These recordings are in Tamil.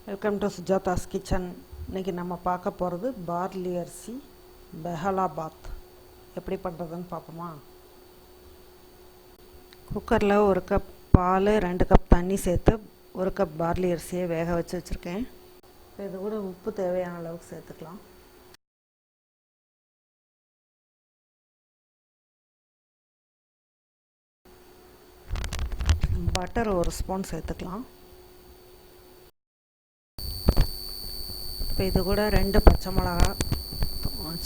Welcome to சுஜாதாஸ் kitchen. இன்றைக்கி நம்ம பார்க்க போகிறது பார்லி அரிசி பெகலாபாத் எப்படி பண்ணுறதுன்னு பார்ப்போமா. குக்கரில் 1 கப் பால் 2 கப் தண்ணி சேர்த்து 1 கப் பார்லி அரிசியை வேக வச்சு வச்சுருக்கேன். இப்போ இது கூட உப்பு தேவையான அளவுக்கு சேர்த்துக்கலாம். பட்டர் 1 ஸ்பூன் சேர்த்துக்கலாம். இப்போ இது கூட 2 பச்சை மிளகா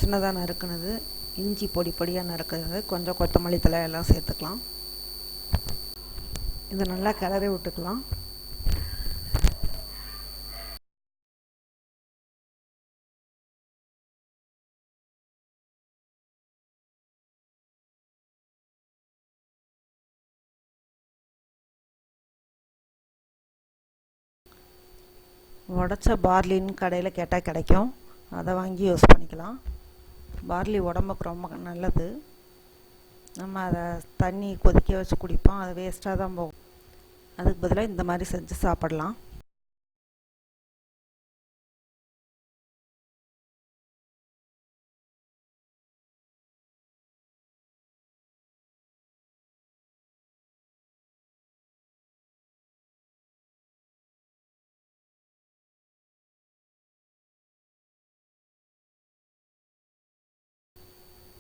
சின்னதாக நறுக்குனது, இஞ்சி பொடி பொடியாக நறுக்குறது, கொஞ்சம் கொத்தமல்லி தழை எல்லாம் சேர்த்துக்கலாம். இதை நல்லா கிளறி விட்டுக்கலாம். உடச்ச பார்லின்னு கடையில் கேட்டால் கிடைக்கும், அதை வாங்கி யூஸ் பண்ணிக்கலாம். பார்லி உடம்புக்கு ரொம்ப நல்லது. நம்ம அதை தண்ணி கொதிக்க வச்சு குடிப்போம், அது வேஸ்ட்டாக தான் போகும். அதுக்கு பதிலாக இந்த மாதிரி செஞ்சு சாப்பிடலாம்.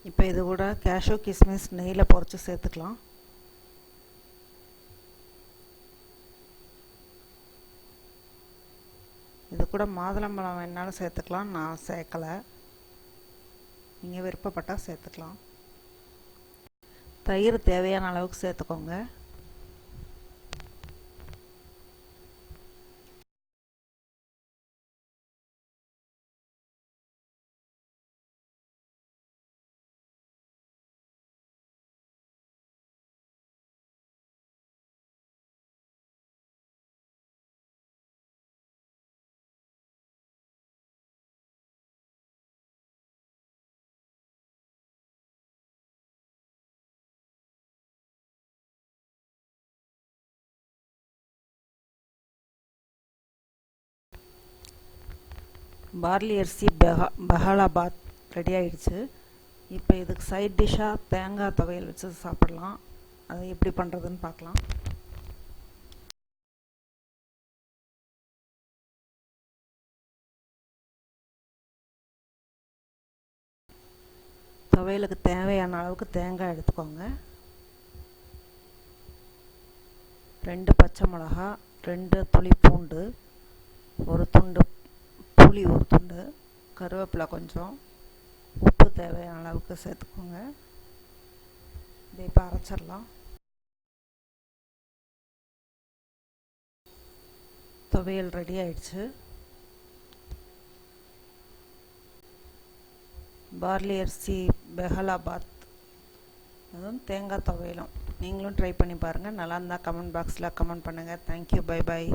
இப்போ இது கூட கேஷ்யூ கிஸ்மிஸ் நெய்யில் பொரித்து சேர்த்துக்கலாம். இது கூட மாதுளம்பழம் வேணாலும் சேர்த்துக்கலாம், நான் சேர்க்கலை. நீங்கள் விருப்பப்பட்டால் சேர்த்துக்கலாம். தயிர் தேவையான அளவுக்கு சேர்த்துக்கோங்க. பார்லி அரிசி பெகலாபாத் ரெடி ஆகிடுச்சு. இப்போ இதுக்கு சைட் டிஷ்ஷாக தேங்காய் துவையல் வச்சு சாப்பிடலாம். அதை எப்படி பண்ணுறதுன்னு பார்க்கலாம். துவையலுக்கு தேவையான அளவுக்கு தேங்காய் எடுத்துக்கோங்க. 2 பச்சை மிளகா, 2 துளி பூண்டு, 1 துண்டு புளி, 1 துண்டு கருவேப்பிலை, கொஞ்சம் உப்பு தேவையான அளவுக்கு சேர்த்துக்கோங்க. இதை இப்போ அரைச்சிடலாம். துவையல் ரெடி ஆயிடுச்சு. பார்லி அரிசி பெகலாபாத் அதுவும் தேங்காய் துவையலும் நீங்களும் ட்ரை பண்ணி பாருங்கள். நல்லா இருந்தால் கமெண்ட் பாக்ஸில் கமெண்ட் பண்ணுங்கள். Thank you, bye bye.